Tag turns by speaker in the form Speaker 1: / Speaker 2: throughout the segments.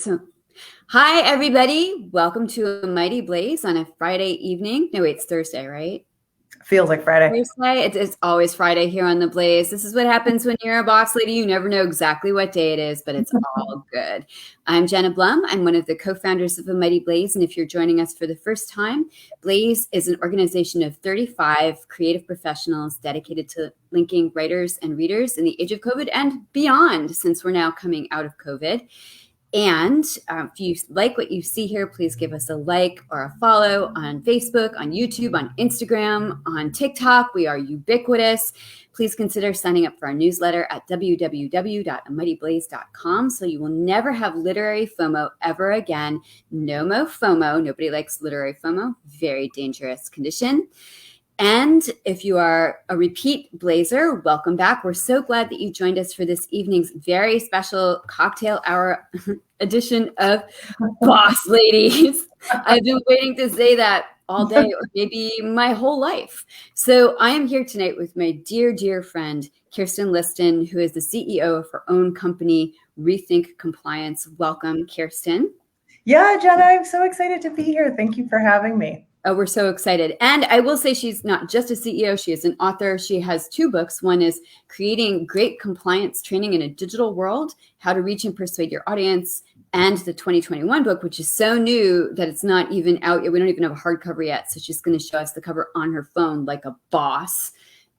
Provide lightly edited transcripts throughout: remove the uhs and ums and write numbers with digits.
Speaker 1: So, hi everybody. Welcome to a Mighty Blaze on a Friday evening. No, wait, it's Thursday, right?
Speaker 2: Feels like Friday.
Speaker 1: Thursday. It's always Friday here on the Blaze. This is what happens when you're a boss lady. You never know exactly what day it is, but it's all good. I'm Jenna Blum. I'm one of the co-founders of a Mighty Blaze. And if you're joining us for the first time, Blaze is an organization of 35 creative professionals dedicated to linking writers and readers in the age of COVID and beyond, since we're now coming out of COVID. And if you like what you see here, please give us a like or a follow on Facebook, on YouTube, on Instagram, on TikTok. We are ubiquitous. Please consider signing up for our newsletter at www.amightyblaze.com so you will never have literary FOMO ever again. No mo FOMO. Nobody likes literary FOMO. Very dangerous condition. And if you are a repeat Blazer, welcome back. We're so glad that you joined us for this evening's very special cocktail hour edition of Boss Ladies. I've been waiting to say that all day, or maybe my whole life. So I am here tonight with my dear, dear friend, Kirsten Liston, who is the CEO of her own company, Rethink Compliance. Welcome, Kirsten.
Speaker 2: Yeah, Jenna, I'm so excited to be here. Thank you for having me.
Speaker 1: Oh, we're so excited. And I will say she's not just a CEO, she is an author. She has 2 books. One is Creating Great Compliance Training in a Digital World, How to Reach and Persuade Your Audience, and the 2021 book, which is so new that it's not even out yet. We don't even have a hardcover yet. So she's going to show us the cover on her phone like a boss.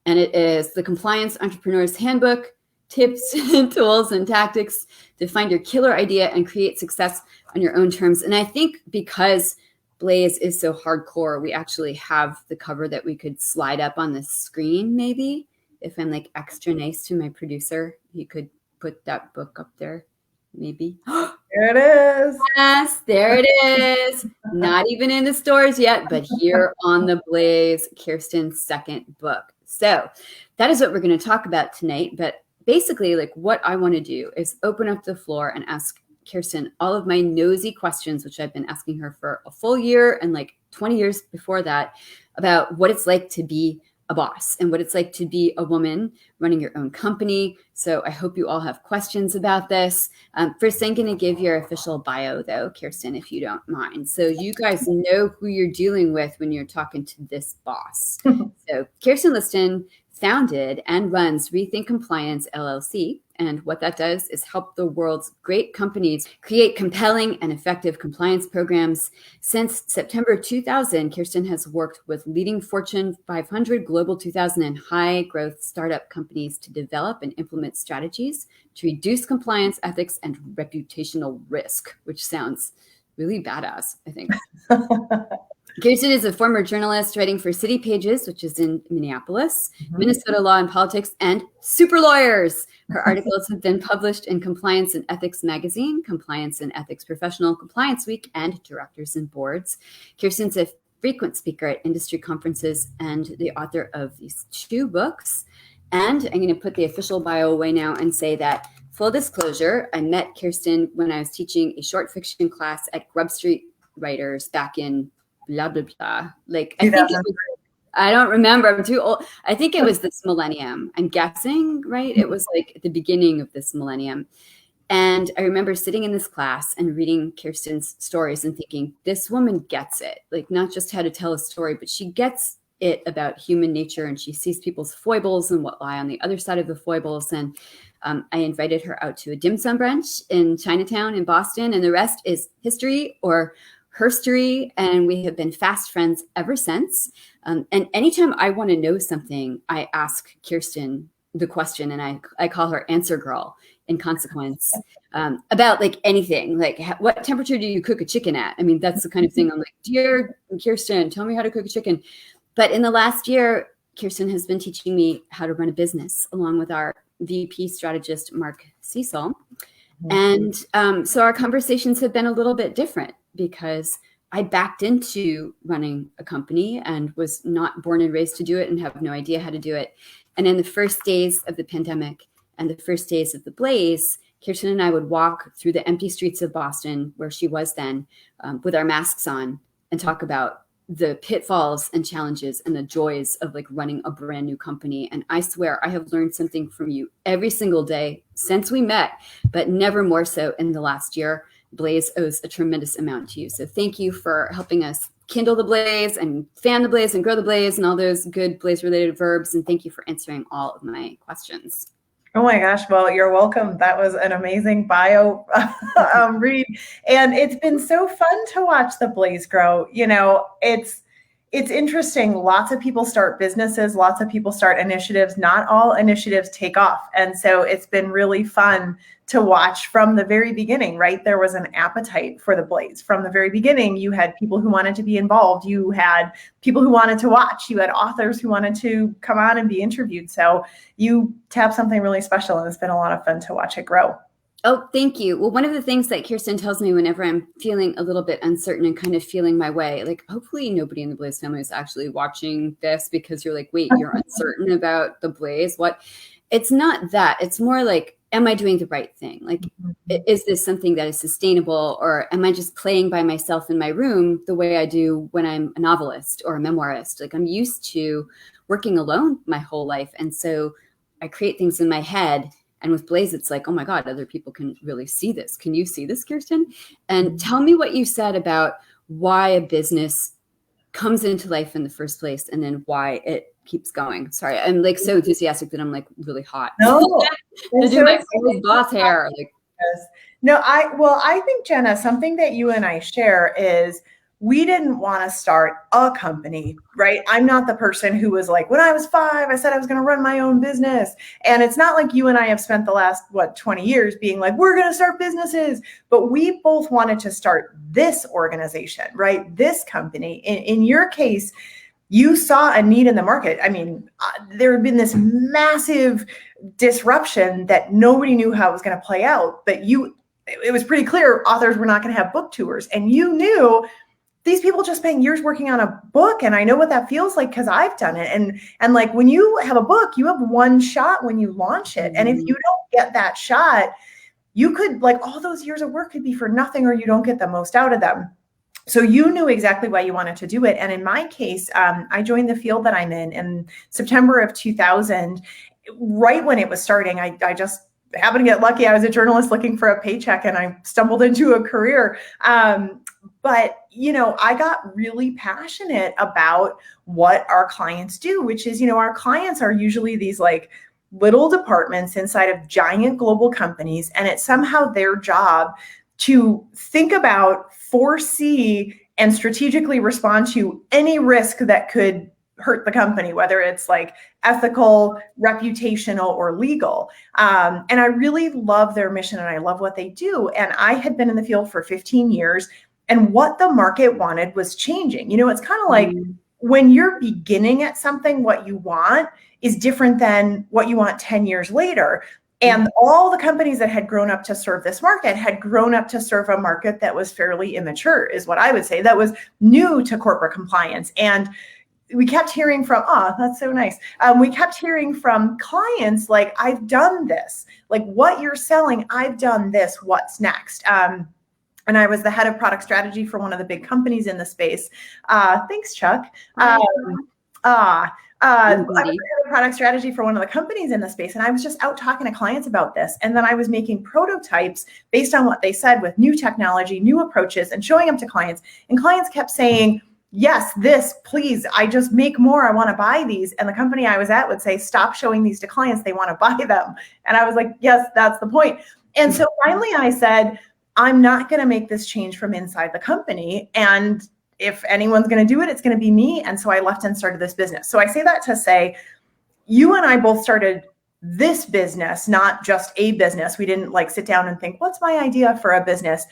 Speaker 1: And it is The Compliance Entrepreneur's Handbook, Tips, Tools, and Tactics to Find Your Killer Idea and Create Success on Your Own Terms. And I think because Blaze is so hardcore, we actually have the cover that we could slide up on the screen. Maybe if I'm like extra nice to my producer, he could put that book up there. Maybe.
Speaker 2: There it is.
Speaker 1: Yes, there it is. Not even in the stores yet, but here on the Blaze, Kirsten's second book. So that is what we're going to talk about tonight. But basically, like, what I want to do is open up the floor and ask Kirsten all of my nosy questions, which I've been asking her for a full year and like 20 years before that, about what it's like to be a boss and what it's like to be a woman running your own company. So I hope you all have questions about this. First, I'm going to give your official bio, though, Kirsten, if you don't mind. So you guys know who you're dealing with when you're talking to this boss. So Kirsten Liston founded and runs Rethink Compliance, LLC. And what that does is help the world's great companies create compelling and effective compliance programs. Since September 2000, Kirsten has worked with leading Fortune 500, Global 2000, and high-growth startup companies to develop and implement strategies to reduce compliance, ethics, and reputational risk, which sounds really badass, I think. Kirsten is a former journalist writing for City Pages, which is in Minneapolis, Minnesota Law and Politics, and Super Lawyers. Her articles have been published in Compliance and Ethics Magazine, Compliance and Ethics Professional, Compliance Week, and Directors and Boards. Kirsten's a frequent speaker at industry conferences and the author of these 2 books. And I'm going to put the official bio away now and say that, full disclosure, I met Kirsten when I was teaching a short fiction class at Grub Street Writers back in blah, blah, blah. Like, I think it was, I don't remember. I'm too old. I think it was this millennium. I'm guessing, right? It was like the beginning of this millennium. And I remember sitting in this class and reading Kirsten's stories and thinking, this woman gets it. Like, not just how to tell a story, but she gets it about human nature. And she sees people's foibles and what lie on the other side of the foibles. And I invited her out to a dim sum brunch in Chinatown in Boston. And the rest is history or herstory, and we have been fast friends ever since. And anytime I want to know something, I ask Kirsten the question, and I call her Answer Girl in consequence, about like anything, like what temperature do you cook a chicken at? I mean, that's the kind of thing I'm like, dear Kirsten, tell me how to cook a chicken. But in the last year, Kirsten has been teaching me how to run a business along with our VP strategist, Mark Cecil. And so our conversations have been a little bit different because I backed into running a company and was not born and raised to do it and have no idea how to do it. And in the first days of the pandemic and the first days of the Blaze, Kirsten and I would walk through the empty streets of Boston, where she was then, with our masks on, and talk about the pitfalls and challenges and the joys of like running a brand new company. And I swear I have learned something from you every single day since we met, but never more so in the last year. Blaze owes a tremendous amount to you. So thank you for helping us kindle the blaze and fan the blaze and grow the blaze and all those good blaze related verbs. And thank you for answering all of my questions.
Speaker 2: Oh my gosh, well, you're welcome. That was an amazing bio read. And it's been so fun to watch the blaze grow. You know, it's interesting. Lots of people start businesses, lots of people start initiatives. Not all initiatives take off. And so it's been really fun to watch from the very beginning, right? There was an appetite for the blaze. From the very beginning, you had people who wanted to be involved. You had people who wanted to watch. You had authors who wanted to come on and be interviewed. So you tapped something really special, and it's been a lot of fun to watch it grow.
Speaker 1: Oh, thank you. Well, one of the things that Kirsten tells me whenever I'm feeling a little bit uncertain and kind of feeling my way, like hopefully nobody in the Blaze family is actually watching this because you're like, wait, you're uncertain about the Blaze? What? It's not that. It's more like, am I doing the right thing? Like, is this something that is sustainable, or am I just playing by myself in my room the way I do when I'm a novelist or a memoirist? Like, I'm used to working alone my whole life. And so I create things in my head. And with Blaze, it's like, oh my God, other people can really see this. Can you see this, Kirsten? And tell me what you said about why a business comes into life in the first place and then why it keeps going. Sorry, I'm like so enthusiastic that I'm like really hot.
Speaker 2: No,
Speaker 1: to do my boss hair. Like,
Speaker 2: yes. No, I think, Jenna, something that you and I share is we didn't want to start a company, right? I'm not the person who was like, when I was 5, I said I was going to run my own business. And it's not like you and I have spent the last, 20 years being like, we're going to start businesses. But we both wanted to start this organization, right? This company. In your case, you saw a need in the market. I mean, there had been this massive disruption that nobody knew how it was going to play out. But it was pretty clear authors were not going to have book tours. And you knew these people just spent years working on a book. And I know what that feels like because I've done it. And like when you have a book, you have one shot when you launch it. And if you don't get that shot, you could, like, all those years of work could be for nothing, or you don't get the most out of them. So you knew exactly why you wanted to do it. And in my case, I joined the field that I'm in September of 2000, right when it was starting. I just happened to get lucky. I was a journalist looking for a paycheck, and I stumbled into a career. But, I got really passionate about what our clients do, which is, our clients are usually these like little departments inside of giant global companies. And it's somehow their job to think about, foresee, and strategically respond to any risk that could hurt the company, whether it's like ethical, reputational, or legal. And I really love their mission, and I love what they do. And I had been in the field for 15 years, and what the market wanted was changing. It's kind of like when you're beginning at something, what you want is different than what you want 10 years later. And all the companies that had grown up to serve this market had grown up to serve a market that was fairly immature, is what I would say, that was new to corporate compliance. And we kept hearing from, that's so nice. We kept hearing from clients like, I've done this, like what you're selling, I've done this, what's next? And I was the head of product strategy for one of the big companies in the space. Thanks, Chuck. I was the head of product strategy for one of the companies in the space. And I was just out talking to clients about this. And then I was making prototypes based on what they said with new technology, new approaches, and showing them to clients. And clients kept saying, yes, this, please, I just make more. I want to buy these. And the company I was at would say, stop showing these to clients. They want to buy them. And I was like, yes, that's the point. And so finally I said, I'm not going to make this change from inside the company. And if anyone's going to do it, it's going to be me. And so I left and started this business. So I say that to say, you and I both started this business, not just a business. We didn't like sit down and think, what's my idea for a business?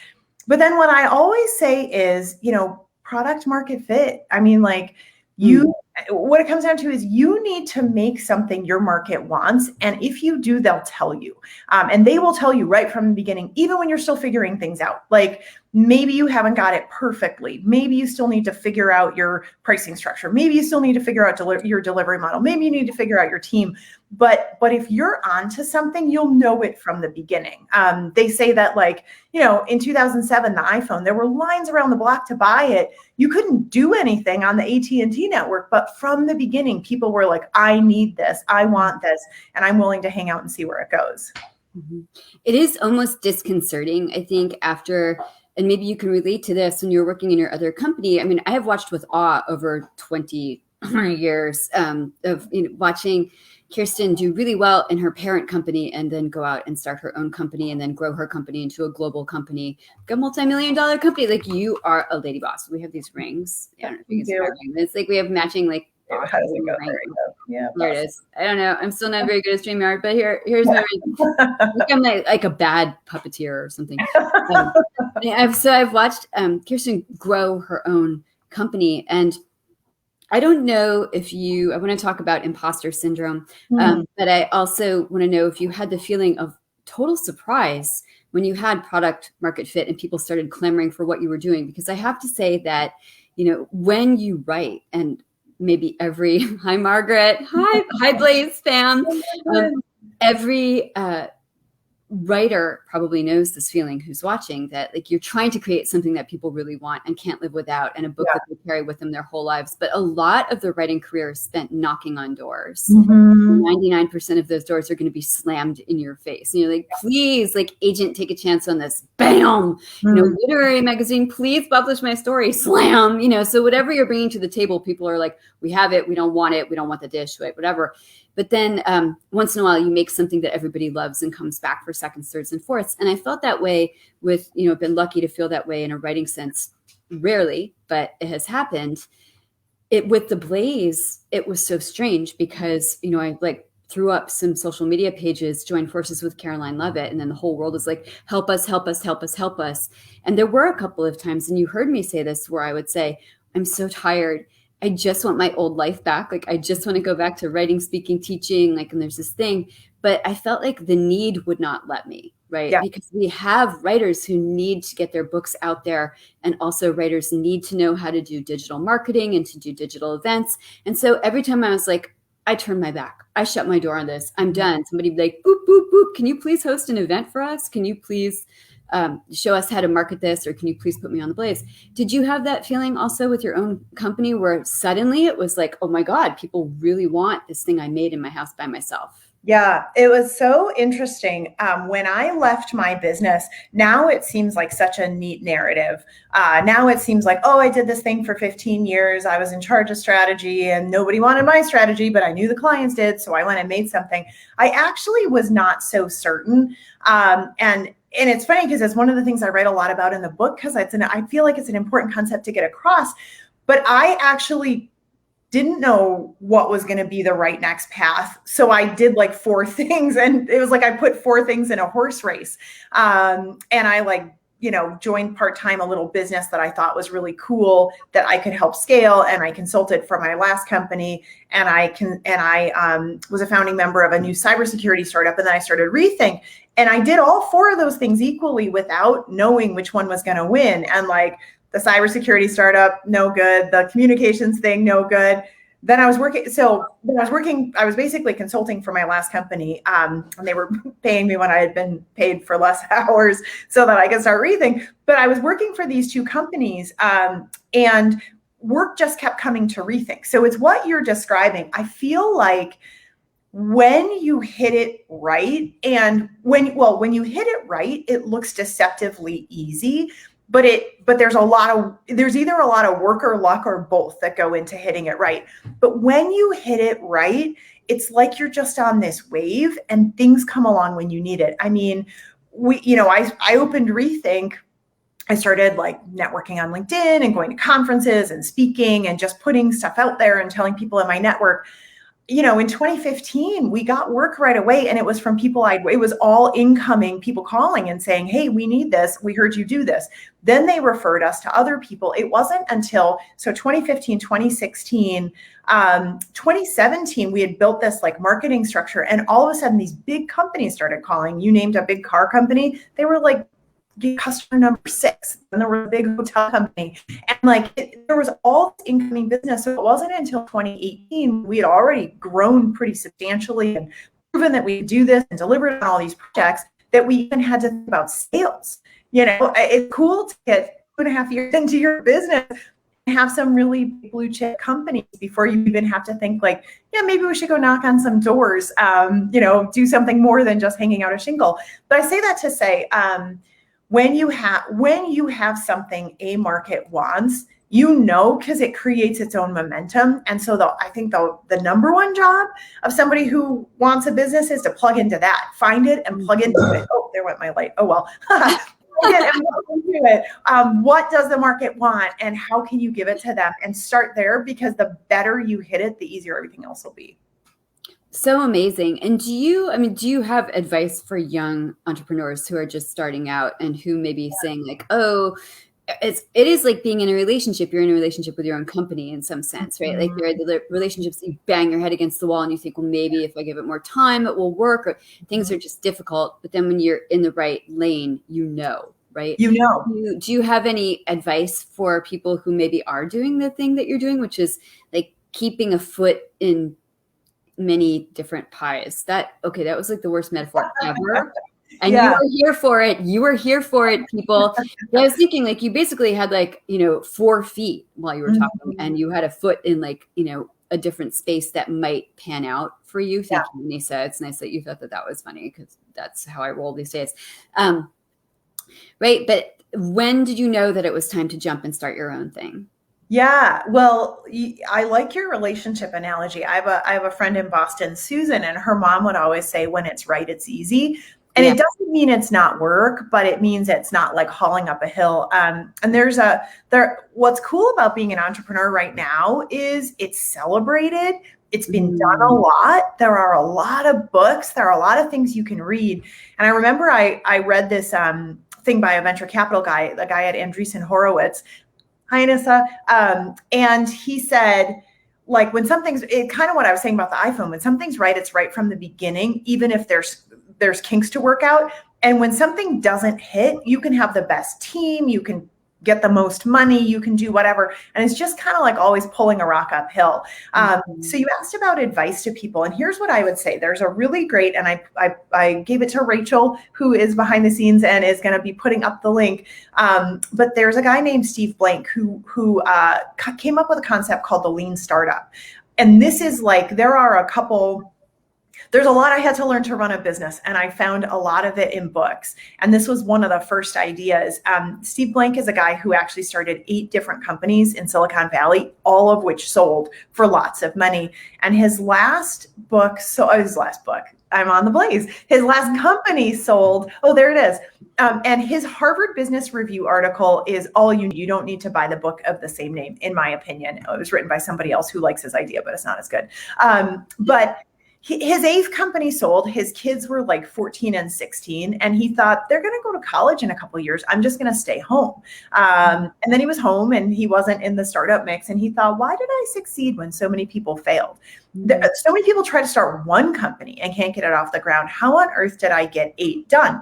Speaker 2: But then what I always say is, product market fit. I mean, like what it comes down to is you need to make something your market wants. And if you do, they'll tell you. And they will tell you right from the beginning, even when you're still figuring things out. Like maybe you haven't got it perfectly. Maybe you still need to figure out your pricing structure. Maybe you still need to figure out your delivery model. Maybe you need to figure out your team. But if you're onto something, you'll know it from the beginning. They say that in 2007, the iPhone, there were lines around the block to buy it. You couldn't do anything on the AT&T network, but from the beginning, people were like, I need this, I want this, and I'm willing to hang out and see where it goes.
Speaker 1: It is almost disconcerting, I think, after and maybe you can relate to this when you're working in your other company. I mean, I have watched with awe over 20 years of watching Kirsten do really well in her parent company and then go out and start her own company and then grow her company into a global company, like a multi-million-dollar company. Like, you are a lady boss. We have these rings. I don't know if you can see my ring. It's like we have matching, like,
Speaker 2: how does it go? There you go. Yeah,
Speaker 1: there it is. I don't know. I'm still not very good at StreamYard, but here's my ring. I'm like a bad puppeteer or something. I've watched Kirsten grow her own company, and I don't know if I want to talk about imposter syndrome, but I also want to know if you had the feeling of total surprise when you had product market fit and people started clamoring for what you were doing. Because I have to say that, when you write, and maybe hi Margaret, hi Blaze fam, every writer probably knows this feeling who's watching, that like you're trying to create something that people really want and can't live without, and a book that they carry with them their whole lives. But a lot of the writing career is spent knocking on doors. 99% of those doors are going to be slammed in your face. And you're like, please, like, agent, take a chance on this. Bam. Literary magazine, please publish my story. Slam. So whatever you're bringing to the table, people are like, we have it. We don't want it. We don't want the dish, right? Whatever. But then once in a while, you make something that everybody loves and comes back for seconds, thirds, and fourths. And I felt that way with, been lucky to feel that way in a writing sense. Rarely, but it has happened. With The Blaze, it was so strange because, I like threw up some social media pages, joined forces with Caroline Levitt, and then the whole world was like, help us, help us, help us, help us. And there were a couple of times, and you heard me say this, where I would say, I'm so tired. I just want my old life back. Like, I just want to go back to writing, speaking, teaching, and there's this thing, but I felt like the need would not let me, right? Yeah. Because we have writers who need to get their books out there, and also writers need to know how to do digital marketing and to do digital events. And so every time I was like, I turned my back. I shut my door on this. I'm done. Somebody would be like, boop, boop, boop. Can you please host an event for us? Can you please show us how to market this, or can you please put me on the Blaze? Did you have that feeling also with your own company, where suddenly it was like, oh my God, people really want this thing I made in my house by myself?
Speaker 2: Yeah, it was so interesting. When I left my business, now it seems like such a neat narrative. Now it seems like, oh, I did this thing for 15 years. I was in charge of strategy and nobody wanted my strategy, but I knew the clients did. So I went and made something. I actually was not so certain. And it's funny because it's one of the things I write a lot about in the book, because I feel like it's an important concept to get across. But I actually didn't know what was going to be the right next path. So I did like 4 things, and it was like I put 4 things in a horse race. And I joined part-time a little business that I thought was really cool that I could help scale. And I consulted for my last company, and I was a founding member of a new cybersecurity startup. And then I started Rethink. And I did all 4 of those things equally without knowing which one was going to win. And like the cybersecurity startup, no good. The communications thing, no good. Then I was working. I was basically consulting for my last company. And they were paying me when I had been paid for less hours so that I could start Rethink. But I was working for these 2 companies, and work just kept coming to Rethink. So it's what you're describing. I feel like when you hit it right, and when you hit it right, it looks deceptively easy, but there's either a lot of work or luck or both that go into hitting it right. But when you hit it right, it's like you're just on this wave and things come along when you need it. I mean, I opened Rethink. I started like networking on LinkedIn and going to conferences and speaking and just putting stuff out there and telling people in my network. In 2015, we got work right away, and it was from people it was all incoming people calling and saying, hey, we need this. We heard you do this. Then they referred us to other people. It wasn't until 2015, 2016, 2017, we had built this like marketing structure, and all of a sudden these big companies started calling. You named a big car company. They were like, customer number 6, and there was a big hotel company, and there was all this incoming business. So it wasn't until 2018 we had already grown pretty substantially and proven that we could do this and delivered on all these projects that we even had to think about sales. It's cool to get 2.5 years into your business and have some really blue chip companies before you even have to think like, yeah, maybe we should go knock on some doors, do something more than just hanging out a shingle. But I say that to say, when you have something a market wants, you know, because it creates its own momentum. And so I think the number one job of somebody who wants a business is to plug into that, find it and plug into it. Oh, there went my light. Oh, well. Find it and plug into it. What does the market want and how can you give it to them? And start there, because the better you hit it, the easier everything else will be.
Speaker 1: So amazing. And do you have advice for young entrepreneurs who are just starting out and who may be saying like, oh, it is like being in a relationship. You're in a relationship with your own company in some sense, right? Like there are the relationships you bang your head against the wall and you think, well, maybe if I give it more time, it will work, or things are just difficult. But then when you're in the right lane, right? Do you have any advice for people who maybe are doing the thing that you're doing, which is like keeping a foot in many different pies? That was like the worst metaphor ever. And you were here for it. You were here for it, people. And I was thinking, like, you basically had 4 feet while you were talking, and you had a foot in a different space that might pan out for you. Thank you, Nisa. It's nice that you thought that was funny, because that's how I roll these days. Right. But when did you know that it was time to jump and start your own thing?
Speaker 2: Yeah, well, I like your relationship analogy. I have a friend in Boston, Susan, and her mom would always say, when it's right, it's easy. And it doesn't mean it's not work, but it means it's not like hauling up a hill. And what's cool about being an entrepreneur right now is it's celebrated. It's been done a lot. There are a lot of books. There are a lot of things you can read. And I remember I read this thing by a venture capital guy, the guy at Andreessen Horowitz. Hi, Anissa. And he said, like, when something's kind of what I was saying about the iPhone, when something's right, it's right from the beginning, even if there's kinks to work out. And when something doesn't hit, you can have the best team, you can get the most money, you can do whatever. And it's just kind of like always pulling a rock uphill. So you asked about advice to people. And here's what I would say. There's a really great, and I gave it to Rachel, who is behind the scenes and is going to be putting up the link. But there's a guy named Steve Blank who came up with a concept called the lean startup. And this is like, there's a lot I had to learn to run a business, and I found a lot of it in books. And this was one of the first ideas. Steve Blank is a guy who actually started 8 different companies in Silicon Valley, all of which sold for lots of money. And his last book, I'm on the blaze. His last company sold, oh, there it is. And his Harvard Business Review article is all you don't need to buy the book of the same name, in my opinion. It was written by somebody else who likes his idea, but it's not as good. But his 8th company sold. His kids were like 14 and 16. And he thought, they're going to go to college in a couple of years. I'm just going to stay home. And then he was home and he wasn't in the startup mix. And he thought, why did I succeed when so many people failed? So many people try to start one company and can't get it off the ground. How on earth did I get 8 done?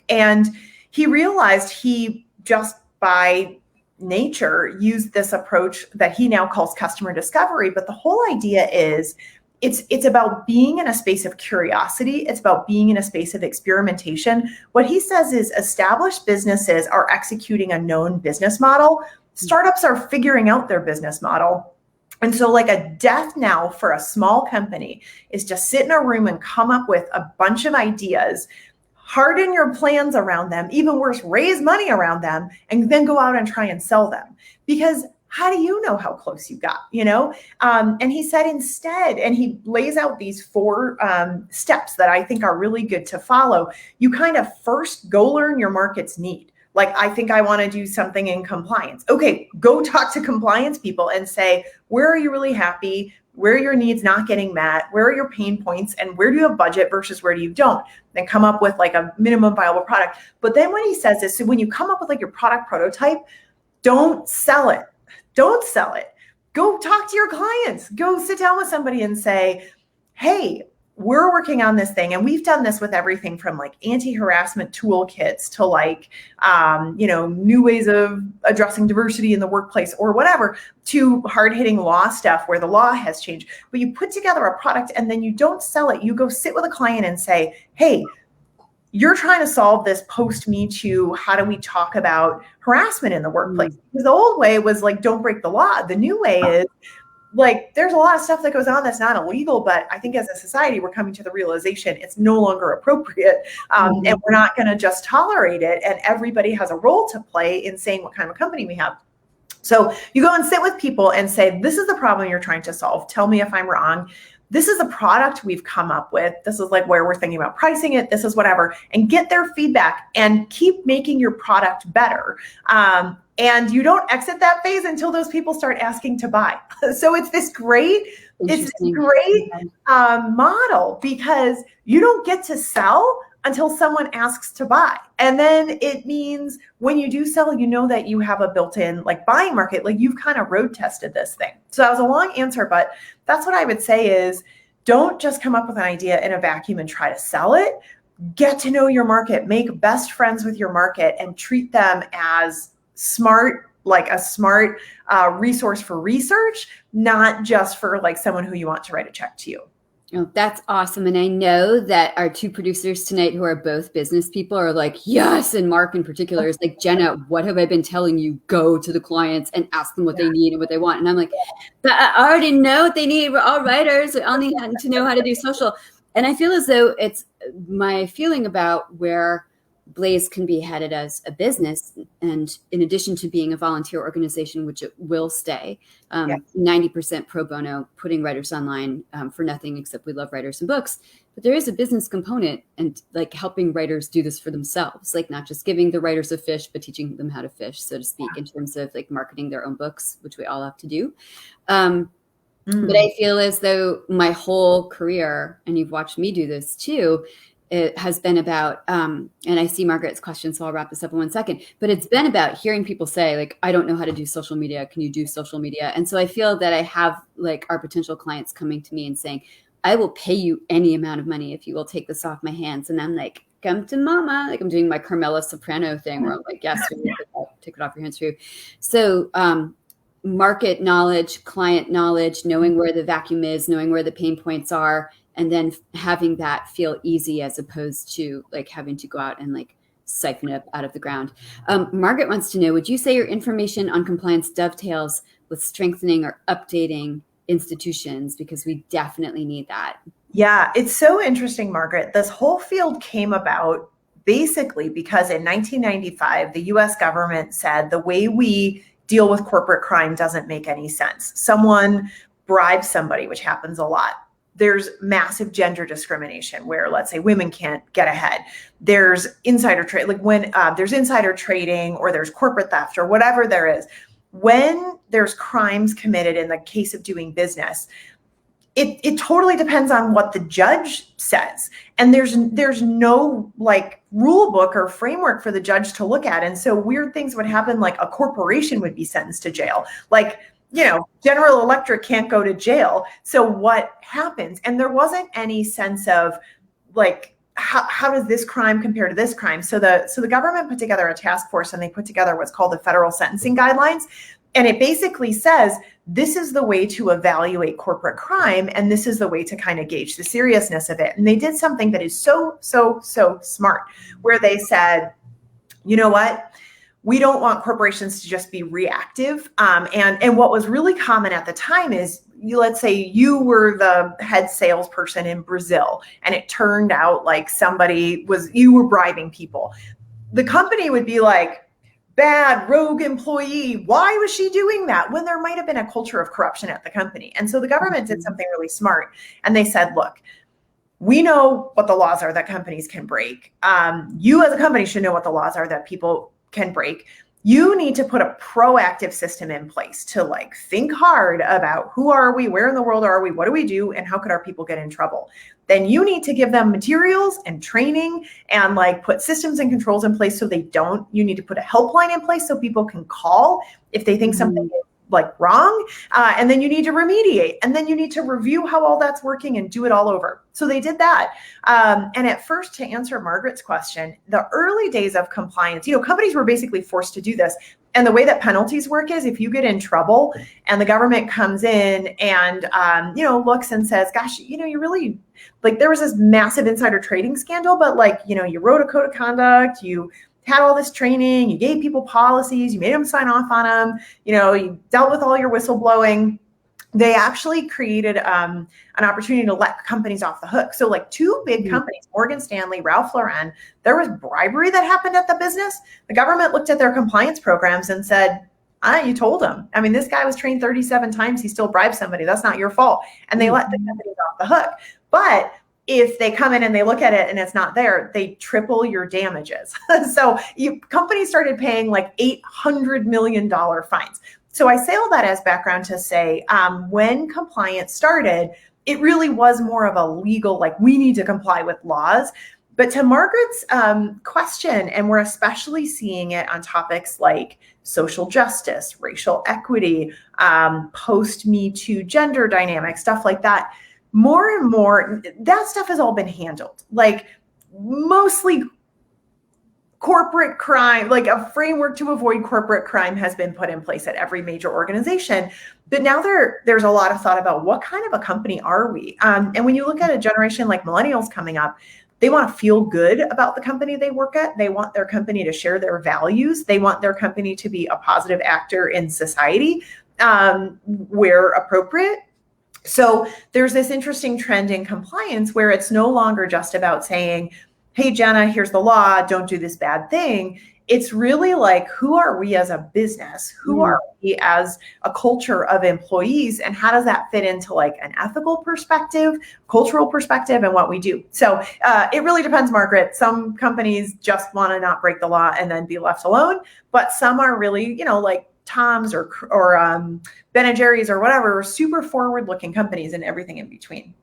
Speaker 2: And he realized he just by nature used this approach that he now calls customer discovery. But the whole idea is, it's about being in a space of curiosity. It's about being in a space of experimentation. What he says is established businesses are executing a known business model. Startups are figuring out their business model. And so like a death knell for a small company is just sit in a room and come up with a bunch of ideas, harden your plans around them, even worse, raise money around them, and then go out and try and sell them. Because how do you know how close you got, And he said instead, and he lays out these 4 steps that I think are really good to follow. You kind of first go learn your market's need. Like, I think I want to do something in compliance. Okay, go talk to compliance people and say, where are you really happy? Where are your needs not getting met? Where are your pain points? And where do you have budget versus where do you don't? Then come up with like a minimum viable product. But then when he says this, so when you come up with like your product prototype, don't sell it. Don't sell it. Go talk to your clients. Go sit down with somebody and say, hey, we're working on this thing. And we've done this with everything from like anti-harassment toolkits to like, new ways of addressing diversity in the workplace or whatever, to hard-hitting law stuff where the law has changed. But you put together a product and then you don't sell it. You go sit with a client and say, hey, you're trying to solve this post-Me Too. How do we talk about harassment in the workplace? Because the old way was like, don't break the law. The new way is, like there's a lot of stuff that goes on that's not illegal, but I think as a society, we're coming to the realization it's no longer appropriate. And we're not going to just tolerate it. And everybody has a role to play in saying what kind of company we have. So you go and sit with people and say, this is the problem you're trying to solve. Tell me if I'm wrong. This is a product we've come up with. This is like where we're thinking about pricing it. This is whatever, and get their feedback and keep making your product better. And you don't exit that phase until those people start asking to buy. So it's this great model, because you don't get to sell until someone asks to buy. And then it means when you do sell, you know that you have a built-in like buying market, like you've kind of road tested this thing. So that was a long answer, but that's what I would say is, don't just come up with an idea in a vacuum and try to sell it. Get to know your market, make best friends with your market, and treat them as smart, like a smart resource for research, not just for like someone who you want to write a check to you.
Speaker 1: Oh, that's awesome. And I know that our two producers tonight, who are both business people, are like, yes. And Mark in particular is like, Jenna, what have I been telling you? Go to the clients and ask them what they need and what they want. And I'm like, but I already know what they need. We're all writers. We all need to know how to do social. And I feel as though it's my feeling about where Blaze can be headed as a business, and in addition to being a volunteer organization, which it will stay, 90% pro bono, putting writers online for nothing except we love writers and books. But there is a business component, and like helping writers do this for themselves, like not just giving the writers a fish, but teaching them how to fish, so to speak, in terms of like marketing their own books, which we all have to do. But I feel as though my whole career, and you've watched me do this too, it has been about, and I see Margaret's question, so I'll wrap this up in 1 second, but it's been about hearing people say, like, I don't know how to do social media. Can you do social media? And so I feel that I have like our potential clients coming to me and saying, I will pay you any amount of money if you will take this off my hands. And I'm like, come to mama. Like I'm doing my Carmela Soprano thing where I'm like, yes, take it off your hands for you. So market knowledge, client knowledge, knowing where the vacuum is, knowing where the pain points are, and then having that feel easy as opposed to like having to go out and like siphon it up out of the ground. Margaret wants to know, would you say your information on compliance dovetails with strengthening or updating institutions? Because we definitely need that.
Speaker 2: Yeah, it's so interesting, Margaret. This whole field came about basically because in 1995, the US government said the way we deal with corporate crime doesn't make any sense. Someone bribes somebody, which happens a lot. There's massive gender discrimination where, let's say, women can't get ahead. There's insider trade, like when there's insider trading or there's corporate theft or whatever there is. When there's crimes committed in the case of doing business, it totally depends on what the judge says. And there's no like rule book or framework for the judge to look at. And so weird things would happen, like a corporation would be sentenced to jail. Like, you know, General Electric can't go to jail. So what happens? And there wasn't any sense of like, how does this crime compare to this crime? So the government put together a task force, and they put together what's called the federal sentencing guidelines. And it basically says, this is the way to evaluate corporate crime. And this is the way to kind of gauge the seriousness of it. And they did something that is so smart, where they said, you know what? We don't want corporations to just be reactive. And what was really common at the time is, let's say you were the head salesperson in Brazil, and it turned out like you were bribing people. The company would be like, bad rogue employee. Why was she doing that? When there might have been a culture of corruption at the company. And so the government did something really smart. And they said, look, we know what the laws are that companies can break. You as a company should know what the laws are that people can break. You need to put a proactive system in place to like think hard about who are we, where in the world are we, what do we do, and how could our people get in trouble? Then you need to give them materials and training and like put systems and controls in place so they don't. You need to put a helpline in place so people can call if they think something is like wrong. And then you need to remediate, and then you need to review how all that's working and do it all over. So they did that. And at first, to answer Margaret's question, the early days of compliance, companies were basically forced to do this. And the way that penalties work is if you get in trouble and the government comes in and, looks and says, gosh, you really, like, there was this massive insider trading scandal, but like, you wrote a code of conduct, you had all this training, you gave people policies, you made them sign off on them, you dealt with all your whistleblowing. they actually created an opportunity to let companies off the hook. So like two big companies, Morgan Stanley, Ralph Lauren, there was bribery that happened at the business. The government looked at their compliance programs and said, you told him. I mean, this guy was trained 37 times. He still bribed somebody. That's not your fault. And they let the companies off the hook. But if they come in and they look at it and it's not there, they triple your damages. So companies started paying like $800 million fines. So I say all that as background to say, when compliance started, it really was more of a legal, like we need to comply with laws. But to Margaret's question, and we're especially seeing it on topics like social justice, racial equity, post-Me Too gender dynamics, stuff like that, more and more, that stuff has all been handled. Like mostly corporate crime, like a framework to avoid corporate crime has been put in place at every major organization. But now there's a lot of thought about what kind of a company are we? And when you look at a generation like millennials coming up, they want to feel good about the company they work at. They want their company to share their values. They want their company to be a positive actor in society where appropriate. So there's this interesting trend in compliance where it's no longer just about saying, hey, Jenna, here's the law, don't do this bad thing. It's really like, who are we as a business? Who are we as a culture of employees? And how does that fit into like an ethical perspective, cultural perspective, and what we do? So it really depends, Margaret. Some companies just want to not break the law and then be left alone. But some are really, like Tom's or Ben and Jerry's or whatever, super forward-looking companies and everything in between.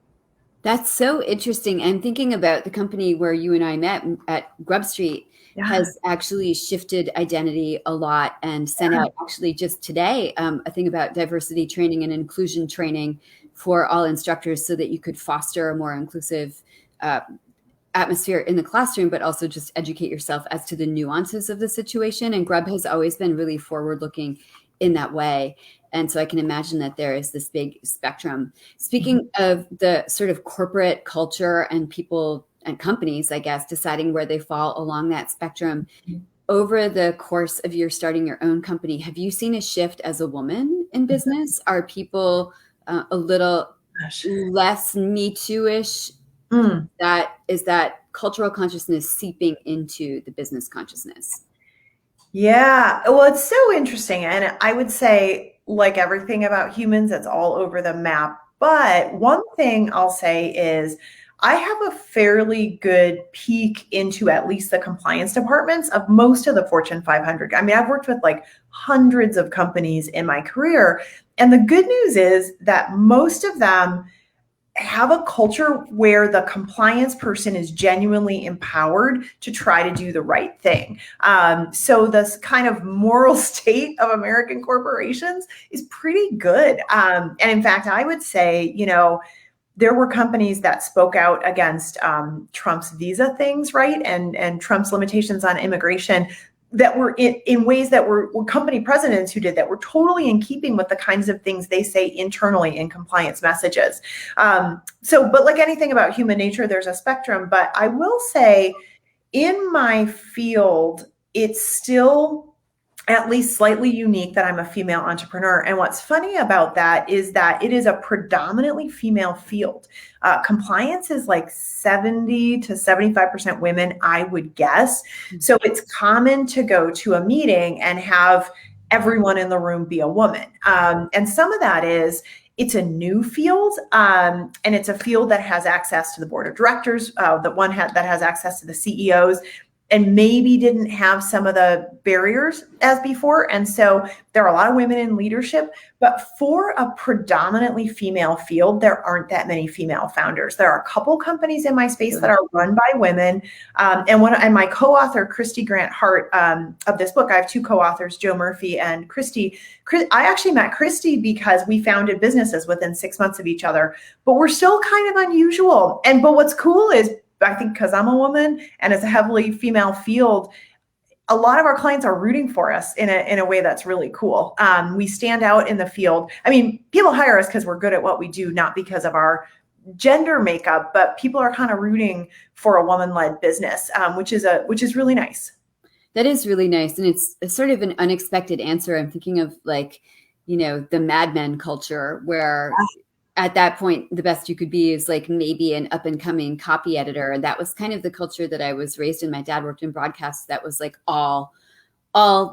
Speaker 1: That's so interesting. I'm thinking about the company where you and I met at Grub Street has actually shifted identity a lot and sent out actually just today a thing about diversity training and inclusion training for all instructors so that you could foster a more inclusive atmosphere in the classroom, but also just educate yourself as to the nuances of the situation. And Grub has always been really forward-looking in that way. And so I can imagine that there is this big spectrum. Speaking of the sort of corporate culture and people and companies, I guess, deciding where they fall along that spectrum, over the course of your starting your own company, have you seen a shift as a woman in business? Are people a little less Me Too-ish? Is that cultural consciousness seeping into the business consciousness?
Speaker 2: Yeah, well, it's so interesting. And I would say, like everything about humans, it's all over the map. But one thing I'll say is I have a fairly good peek into at least the compliance departments of most of the Fortune 500. I mean, I've worked with like hundreds of companies in my career. And the good news is that most of them have a culture where the compliance person is genuinely empowered to try to do the right thing. So this kind of moral state of American corporations is pretty good. And in fact, I would say, there were companies that spoke out against Trump's visa things, right? And Trump's limitations on immigration that were in ways that were company presidents who did that were totally in keeping with the kinds of things they say internally in compliance messages. But like anything about human nature, there's a spectrum. But I will say in my field, it's still at least slightly unique that I'm a female entrepreneur. And what's funny about that is that it is a predominantly female field. Compliance is like 70 to 75% women, I would guess. So it's common to go to a meeting and have everyone in the room be a woman. And some of that is, it's a new field, and it's a field that has access to the board of directors, that has access to the CEOs, and maybe didn't have some of the barriers as before. And so there are a lot of women in leadership, but for a predominantly female field, there aren't that many female founders. There are a couple companies in my space that are run by women. And my co-author, Christy Grant Hart, of this book, I have two co-authors, Joe Murphy and Christy. I actually met Christy because we founded businesses within 6 months of each other, but we're still kind of unusual. But what's cool is, I think because I'm a woman and it's a heavily female field, a lot of our clients are rooting for us in a way that's really cool. We stand out in the field. I mean, people hire us because we're good at what we do, not because of our gender makeup, but people are kind of rooting for a woman-led business, which is really nice.
Speaker 1: That is really nice. And it's sort of an unexpected answer. I'm thinking of like the Mad Men culture where at that point, the best you could be is like maybe an up and coming copy editor. And that was kind of the culture that I was raised in. My dad worked in broadcast. That was like all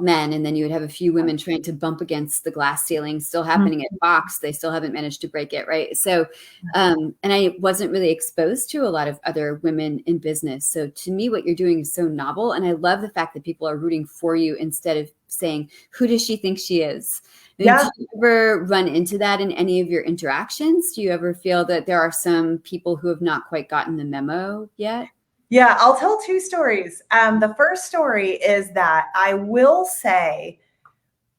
Speaker 1: men. And then you would have a few women trying to bump against the glass ceiling, still happening at Fox. They still haven't managed to break it. Right. So, and I wasn't really exposed to a lot of other women in business. So to me, what you're doing is so novel. And I love the fact that people are rooting for you instead of saying, who does she think she is?
Speaker 2: Yeah.
Speaker 1: Do you ever run into that in any of your interactions? Do you ever feel that there are some people who have not quite gotten the memo yet?
Speaker 2: Yeah, I'll tell two stories. The first story is that I will say,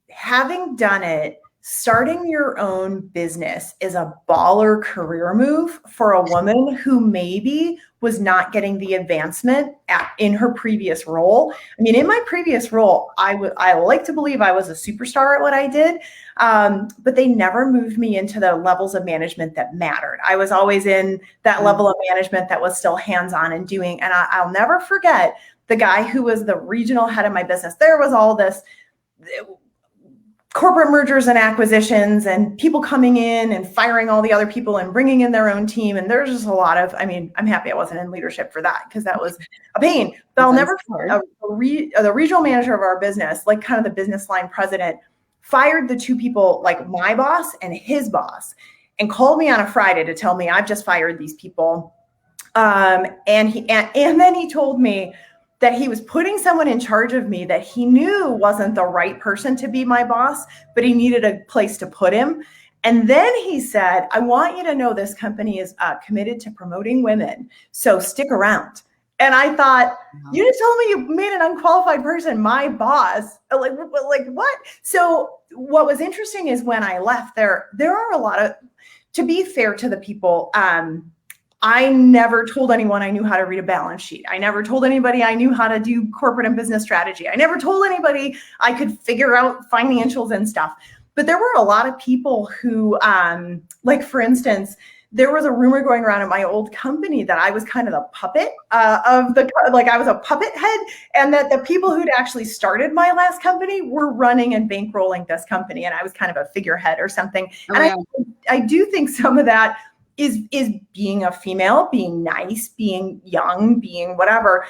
Speaker 2: having done it, starting your own business is a baller career move for a woman who maybe was not getting the advancement in her previous role. I mean, in my previous role, I like to believe I was a superstar at what I did, but they never moved me into the levels of management that mattered. I was always in that level of management that was still hands-on and doing, and I'll never forget the guy who was the regional head of my business. There was all this corporate mergers and acquisitions and people coming in and firing all the other people and bringing in their own team. And there's just a lot of, I mean, I'm happy I wasn't in leadership for that because that was a pain. But I'll never forget the regional manager of our business, like kind of the business line president, fired the two people, like my boss and his boss, and called me on a Friday to tell me I've just fired these people. And then he told me that he was putting someone in charge of me that he knew wasn't the right person to be my boss, but he needed a place to put him. And then he said, I want you to know this company is committed to promoting women, so stick around. And I thought, you just told me you made an unqualified person my boss. Like what? So what was interesting is when I left, there are a lot of, to be fair to the people, I never told anyone I knew how to read a balance sheet. I never told anybody I knew how to do corporate and business strategy. I never told anybody I could figure out financials and stuff. But there were a lot of people who, like for instance, there was a rumor going around at my old company that I was kind of the puppet I was a puppet head, and that the people who'd actually started my last company were running and bankrolling this company, and I was kind of a figurehead or something. Oh, and yeah. I do think some of that is being a female, being nice, being young, being whatever.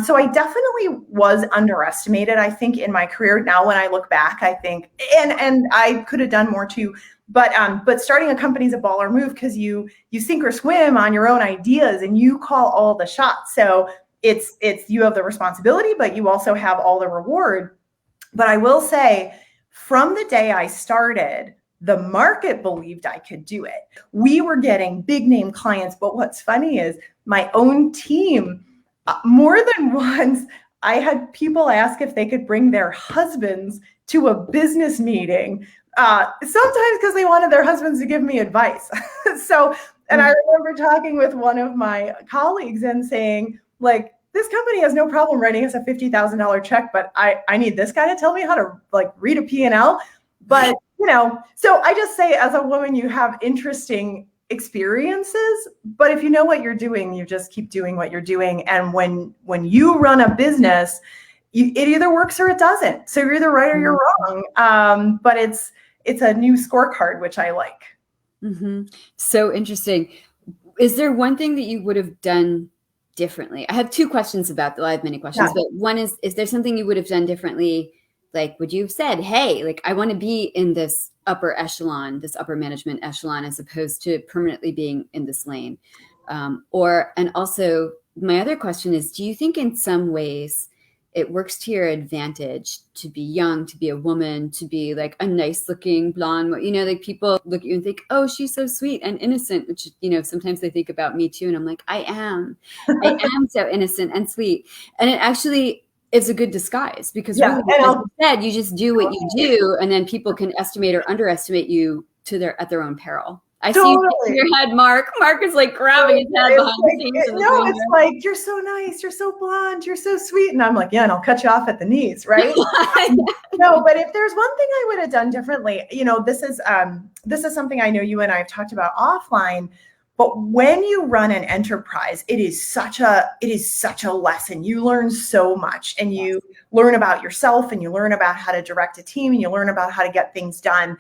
Speaker 2: So I definitely was underestimated, I think, in my career. Now, when I look back, I think, and I could have done more too, but starting a company is a baller move because you sink or swim on your own ideas and you call all the shots. So it's you have the responsibility, but you also have all the reward. But I will say, from the day I started, the market believed I could do it. We were getting big name clients, but what's funny is my own team, more than once, I had people ask if they could bring their husbands to a business meeting, sometimes because they wanted their husbands to give me advice. And I remember talking with one of my colleagues and saying, like, this company has no problem writing us a $50,000 check, but I need this guy to tell me how to read a P&L. But so I just say, as a woman, you have interesting experiences, but if you know what you're doing, you just keep doing what you're doing. And when you run a business, it either works or it doesn't. So you're either right or you're wrong. But it's a new scorecard, which I like.
Speaker 1: Mm-hmm. So interesting. Is there one thing that you would have done differently? I have two questions about that. I have many questions, but one is there something you would have done differently? Like, would you have said, hey, I want to be in this upper echelon, this upper management echelon, as opposed to permanently being in this lane? And also my other question is, do you think in some ways it works to your advantage to be young, to be a woman, to be a nice looking blonde, people look at you and think, oh, she's so sweet and innocent, which, sometimes they think about me too. And I'm like, I am so innocent and sweet. And it actually is a good disguise because really, like you said, you just do what you do, and then people can estimate or underestimate you at their own peril. I see you in your head, Mark. Mark is grabbing his head behind the scenes.
Speaker 2: It's you're so nice, you're so blonde, you're so sweet. And I'm like, yeah, and I'll cut you off at the knees, right? No, but if there's one thing I would have done differently, this is something I know you and I have talked about offline. But when you run an enterprise, it is such a lesson. You learn so much, and you learn about yourself, and you learn about how to direct a team, and you learn about how to get things done.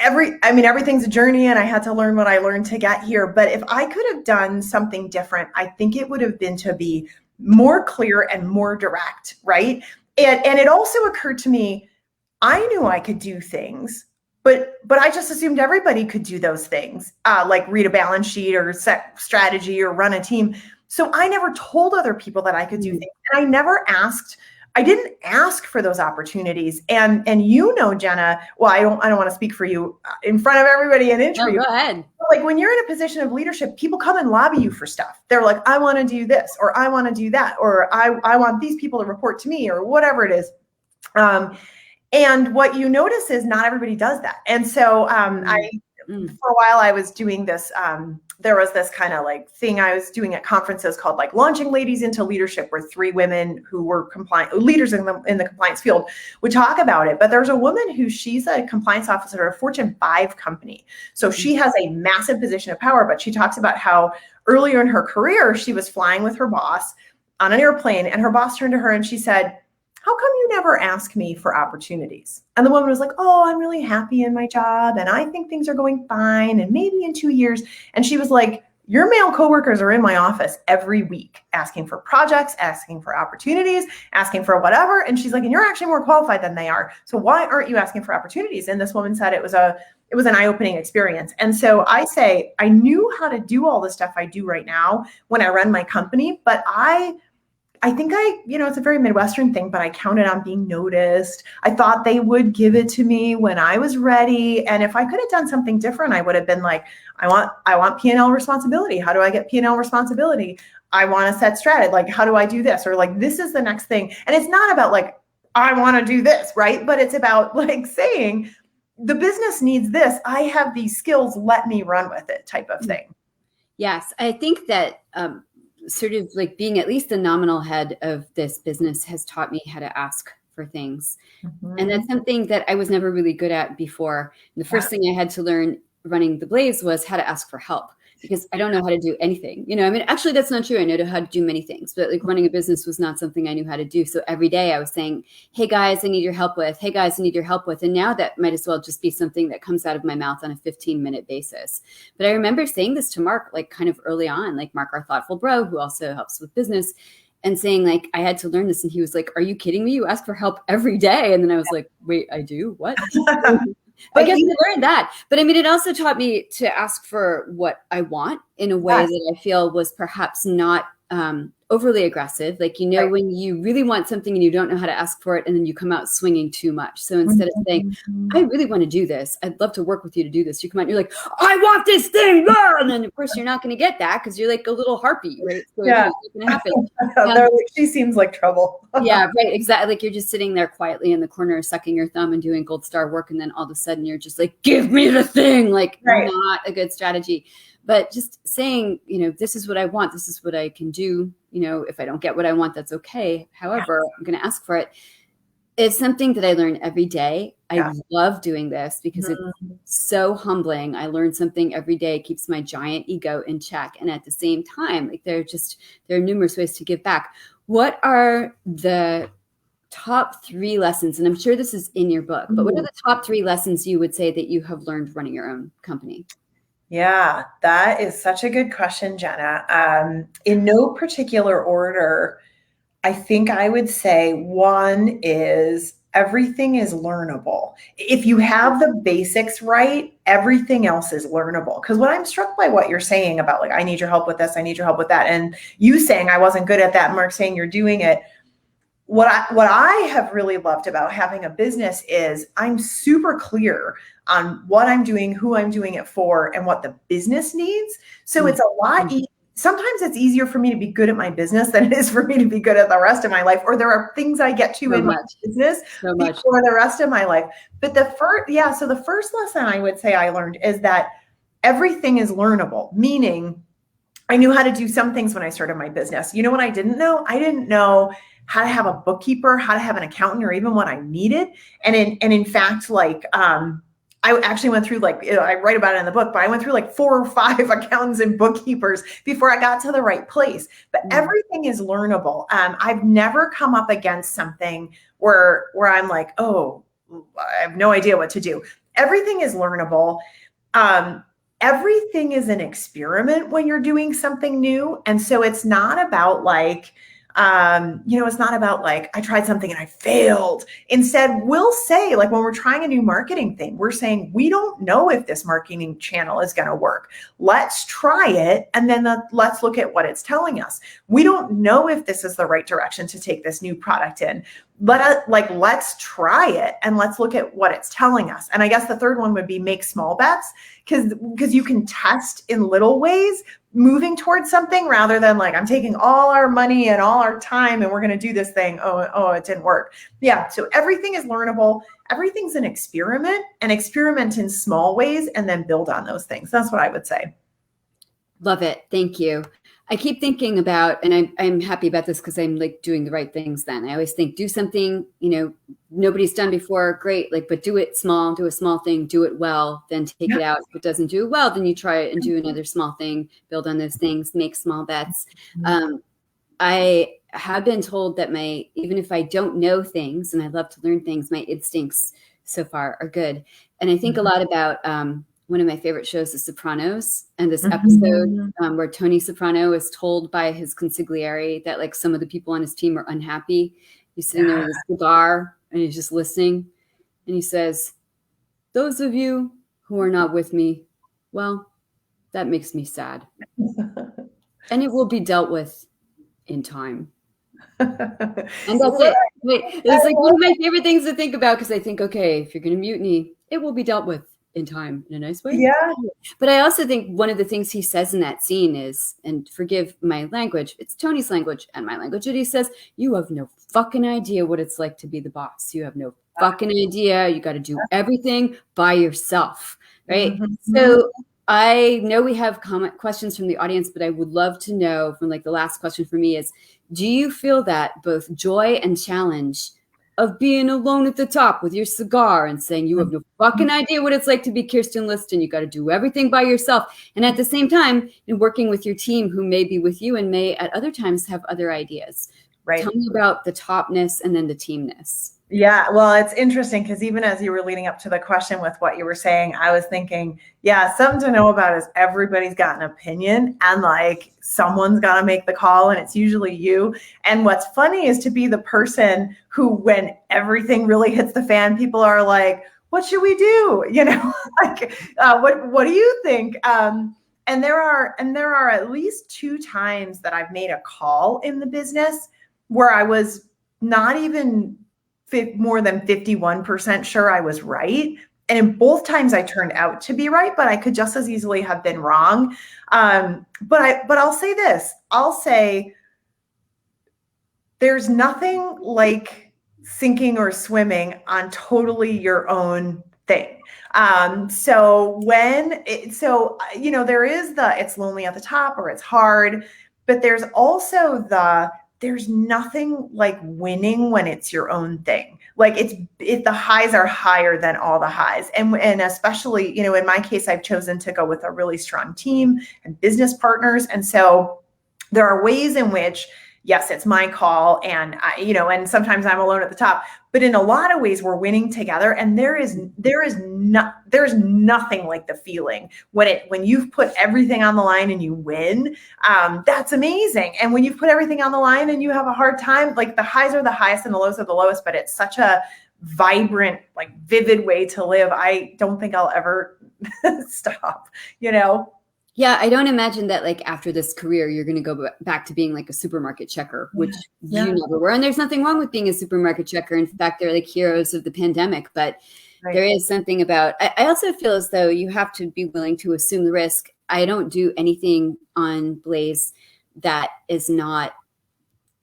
Speaker 2: everything's a journey, and I had to learn what I learned to get here. But if I could have done something different, I think it would have been to be more clear and more direct, right? And it also occurred to me, I knew I could do things, but I just assumed everybody could do those things, like read a balance sheet or set strategy or run a team. So I never told other people that I could do things, and I didn't ask for those opportunities. And Jenna, well, I don't want to speak for you in front of everybody and interview.
Speaker 1: No, go ahead.
Speaker 2: Like when you're in a position of leadership, people come and lobby you for stuff. They're like, I want to do this, or I want to do that, or I want these people to report to me, or whatever it is. And what you notice is not everybody does that. And so for a while I was doing this, there was this kind of like thing I was doing at conferences called like Launching Ladies into Leadership, where 3 women who were leaders in the compliance field would talk about it. But there's a woman she's a compliance officer at a Fortune 5 company. So she has a massive position of power, but she talks about how earlier in her career, she was flying with her boss on an airplane, and her boss turned to her and she said, how come you never ask me for opportunities? And the woman was like, oh, I'm really happy in my job, and I think things are going fine, and maybe in 2 years. And she was like, your male coworkers are in my office every week asking for projects, asking for opportunities, asking for whatever. And she's like, and you're actually more qualified than they are. So why aren't you asking for opportunities? And this woman said it was an eye-opening experience. And so I say, I knew how to do all the stuff I do right now when I run my company, but I think it's a very Midwestern thing, but I counted on being noticed. I thought they would give it to me when I was ready. And if I could have done something different, I would have been like, I want P&L responsibility. How do I get P&L responsibility? I want to set strategy. Like, how do I do this? Or like, this is the next thing. And it's not about like, I want to do this, right? But it's about like saying, the business needs this. I have these skills. Let me run with it, type of thing.
Speaker 1: Yes. I think that, sort of like being at least the nominal head of this business has taught me how to ask for things. Mm-hmm. And that's something that I was never really good at before. And the first thing I had to learn running the Blaze was how to ask for help, because I don't know how to do anything. Actually, that's not true. I know how to do many things, but like running a business was not something I knew how to do. So every day I was saying, hey guys, I need your help with, hey guys, I need your help with. And now that might as well just be something that comes out of my mouth on a 15-minute basis. But I remember saying this to Mark, like kind of early on, like Mark, our thoughtful bro, who also helps with business, and saying like, I had to learn this. And he was like, are you kidding me? You ask for help every day. And then I was like, wait, I do? What? I guess I learned that. But it also taught me to ask for what I want in a way that I feel was perhaps not overly aggressive. Like, right. When you really want something and you don't know how to ask for it, and then you come out swinging too much. So instead of saying, I really want to do this, I'd love to work with you to do this, you come out and you're like, I want this thing. And then of course you're not going to get that because you're like a little harpy, right? So
Speaker 2: yeah.
Speaker 1: It's going to happen.
Speaker 2: They're like, she seems like trouble.
Speaker 1: Yeah, right. Exactly. Like you're just sitting there quietly in the corner, sucking your thumb and doing gold star work. And then all of a sudden you're just like, give me the thing. Like, right. Not a good strategy. But just saying, this is what I want. This is what I can do. If I don't get what I want, that's okay. However, I'm going to ask for it. It's something that I learn every day. I love doing this because it's so humbling. I learn something every day. It keeps my giant ego in check. And at the same time, like there are numerous ways to give back. What are the top 3 lessons? And I'm sure this is in your book, but what are the top 3 lessons you would say that you have learned running your own company?
Speaker 2: Yeah, that is such a good question, Jenna. In no particular order, I think I would say 1 is everything is learnable. If you have the basics right, everything else is learnable. Because what I'm struck by what you're saying about like, I need your help with this, I need your help with that. And you saying I wasn't good at that, and Mark saying you're doing it. What I have really loved about having a business is I'm super clear on what I'm doing, who I'm doing it for, and what the business needs. So it's a lot sometimes it's easier for me to be good at my business than it is for me to be good at the rest of my life. Or there are things I get to in my business before the rest of my life. But so the first lesson I would say I learned is that everything is learnable, meaning I knew how to do some things when I started my business. You know what I didn't know? I didn't know how to have a bookkeeper, how to have an accountant, or even what I needed. And in fact, like, I actually went through I write about it in the book, but I went through like 4 or 5 accountants and bookkeepers before I got to the right place. But everything is learnable. I've never come up against something where I'm like, oh, I have no idea what to do. everything is learnable. Everything is an experiment when you're doing something new. And so it's not about like, it's not about like, I tried something and I failed. Instead, we'll say, like, when we're trying a new marketing thing, we're saying, we don't know if this marketing channel is going to work. Let's try it. And then let's look at what it's telling us. We don't know if this is the right direction to take this new product in. Let's try it and let's look at what it's telling us. And I guess the third one would be make small bets, because you can test in little ways moving towards something, rather than like, I'm taking all our money and all our time and we're going to do this thing. Oh, it didn't work. Yeah. So everything is learnable. Everything's an experiment, and experiment in small ways and then build on those things. That's what I would say.
Speaker 1: Love it. Thank you. I keep thinking about, and I'm happy about this because I'm like doing the right things then. I always think, do something, nobody's done before. Great. But do it small, do a small thing, do it well, then take it out. If it doesn't do well, then you try it and do another small thing, build on those things, make small bets. I have been told that even if I don't know things and I love to learn things, my instincts so far are good. And I think a lot about, one of my favorite shows is Sopranos, and this episode where Tony Soprano is told by his consigliere that like some of the people on his team are unhappy. He's sitting there with a cigar and he's just listening, and he says, "Those of you who are not with me, well, that makes me sad, and it will be dealt with in time." And that's it. It's like one of my favorite things to think about, because I think, okay, if you're going to mutiny, it will be dealt with in time, in a nice way.
Speaker 2: Yeah.
Speaker 1: But I also think one of the things he says in that scene is, and forgive my language, it's Tony's language and my language, and he says, "You have no fucking idea what it's like to be the boss. You have no fucking idea. You got to do everything by yourself." Right. So I know we have questions from the audience, but I would love to know, from like the last question for me is, do you feel that both joy and challenge of being alone at the top with your cigar and saying you have no fucking idea what it's like to be Kirsten Liston, you got to do everything by yourself, and at the same time in working with your team who may be with you and may at other times have other ideas? Right. Tell me about the topness and then the teamness.
Speaker 2: Yeah, well, it's interesting because even as you were leading up to the question with what you were saying, I was thinking, something to know about is everybody's got an opinion, and like someone's got to make the call, and it's usually you. And what's funny is to be the person who, when everything really hits the fan, people are like, "What should we do?" What do you think? And there are at least 2 times that I've made a call in the business where I was not even more than 51% sure I was right. And in both times I turned out to be right, but I could just as easily have been wrong. But I'll say this, I'll say there's nothing like sinking or swimming on totally your own thing. There is it's lonely at the top, or it's hard, but there's also there's nothing like winning when it's your own thing. Like the highs are higher than all the highs. And especially, in my case, I've chosen to go with a really strong team and business partners. And so there are ways in which, yes, it's my call, and and sometimes I'm alone at the top, but in a lot of ways we're winning together. And there's nothing like the feeling when you've put everything on the line and you win. That's amazing. And when you've put everything on the line and you have a hard time, like the highs are the highest and the lows are the lowest, but it's such a vibrant, like vivid way to live. I don't think I'll ever stop,
Speaker 1: Yeah, I don't imagine that like after this career, you're going to go back to being like a supermarket checker, which you never were. And there's nothing wrong with being a supermarket checker. In fact, they're like heroes of the pandemic. But there is something about, I also feel as though you have to be willing to assume the risk. I don't do anything on Blaze that is not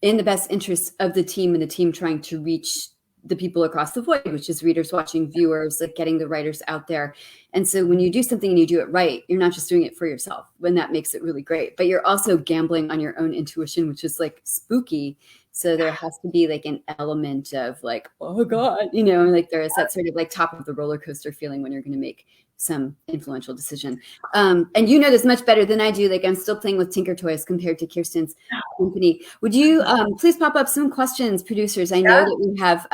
Speaker 1: in the best interest of the team and the team trying to reach the people across the void, which is readers, watching, viewers, like getting the writers out there. And so when you do something and you do it right, you're not just doing it for yourself, when that makes it really great, but you're also gambling on your own intuition, which is like spooky So there has to be like an element of like, oh God, you know, like there is that sort of like top of the roller coaster feeling when you're going to make some influential decision. And you know this much better than I do. Like I'm still playing with Tinker Toys compared to Kirsten's company. Would you please pop up some questions, producers? I know that we have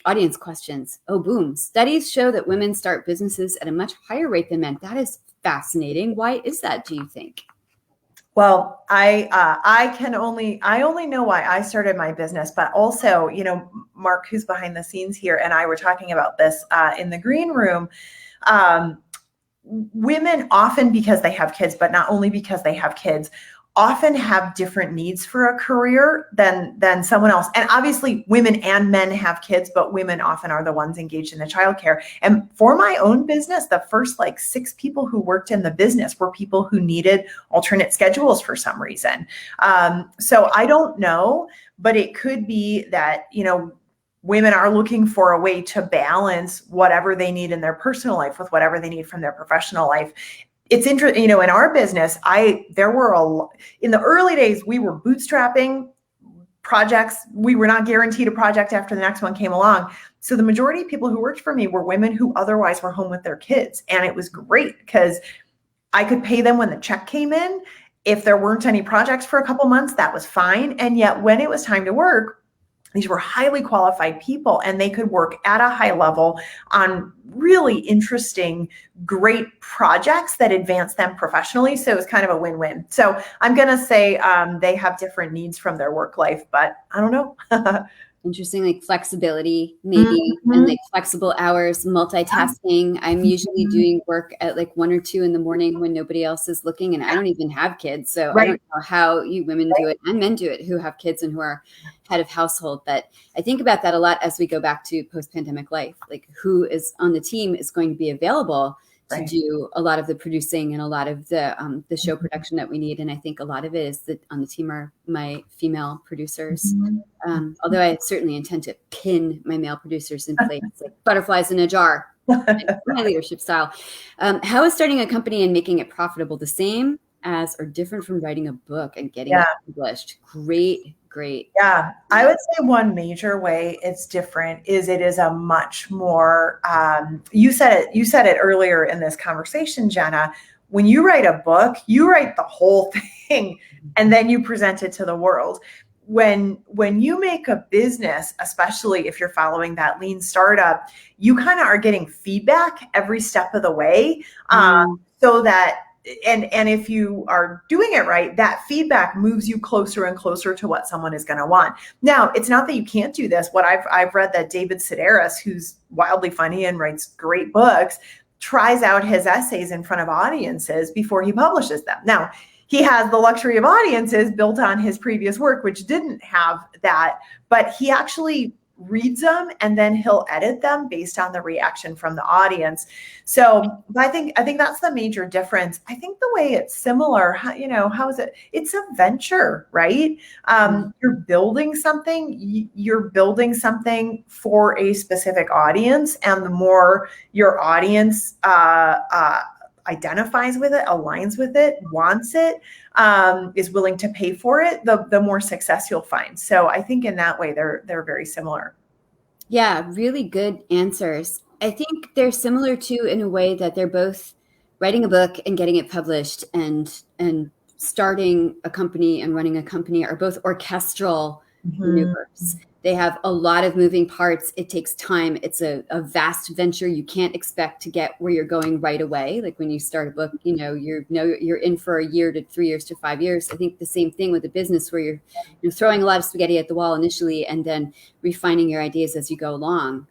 Speaker 1: audience questions. Oh, boom. Studies show that women start businesses at a much higher rate than men. That is fascinating. Why is that, do you think?
Speaker 2: Well, I only know why I started my business, but also, you know, Mark, who's behind the scenes here, and I were talking about this in the green room. Women often, because they have kids, but not only because they have kids, often have different needs for a career than someone else. And obviously women and men have kids, but women often are the ones engaged in the childcare. And for my own business, the first like 6 people who worked in the business were people who needed alternate schedules for some reason. So I don't know, but it could be that, you know, women are looking for a way to balance whatever they need in their personal life with whatever they need from their professional life. It's interesting, you know, in our business, in the early days, we were bootstrapping projects. We were not guaranteed a project after the next one came along. So the majority of people who worked for me were women who otherwise were home with their kids. And it was great because I could pay them when the check came in. If there weren't any projects for a couple months, that was fine. And yet when it was time to work, these were highly qualified people and they could work at a high level on really interesting, great projects that advance them professionally. So it was kind of a win-win. So I'm going to say they have different needs from their work life, but I don't know.
Speaker 1: Interesting, like flexibility, maybe, and like flexible hours, multitasking. I'm usually doing work at like 1 or 2 in the morning when nobody else is looking, and I don't even have kids, so I don't know how you women do it and men do it who have kids and who are head of household. But I think about that a lot as we go back to post-pandemic life, like who is on the team is going to be available to do a lot of the producing and a lot of the show production that we need. And I think a lot of it is that on the team are my female producers. Although I certainly intend to pin my male producers in place, like butterflies in a jar, my leadership style. How is starting a company and making it profitable the same as or different from writing a book and getting it published? Great.
Speaker 2: Yeah, I would say one major way it's different is it is a much more, you said it earlier in this conversation, Jenna, when you write a book, you write the whole thing and then you present it to the world. When you make a business, especially if you're following that lean startup, you kind of are getting feedback every step of the way, so that and if you are doing it right, that feedback moves you closer and closer to what someone is going to want. Now, it's not that you can't do this. What I've read that David Sedaris, who's wildly funny and writes great books, tries out his essays in front of audiences before he publishes them. Now, he has the luxury of audiences built on his previous work, which didn't have that, but he actually reads them and then he'll edit them based on the reaction from the audience. So I think that's the major difference. I think the way it's similar, how is it? It's a venture, right? You're building something for a specific audience, and the more your audience identifies with it, aligns with it, wants it, is willing to pay for it, the more success you'll find. So I think in that way, they're very similar.
Speaker 1: Yeah, really good answers. I think they're similar too in a way that they're both writing a book and getting it published and starting a company and running a company are both orchestral maneuvers. They have a lot of moving parts. It takes time. It's a vast venture. You can't expect to get where you're going right away. Like when you start a book, you're in for a year to 3 years to 5 years. I think the same thing with a business where you're throwing a lot of spaghetti at the wall initially and then refining your ideas as you go along.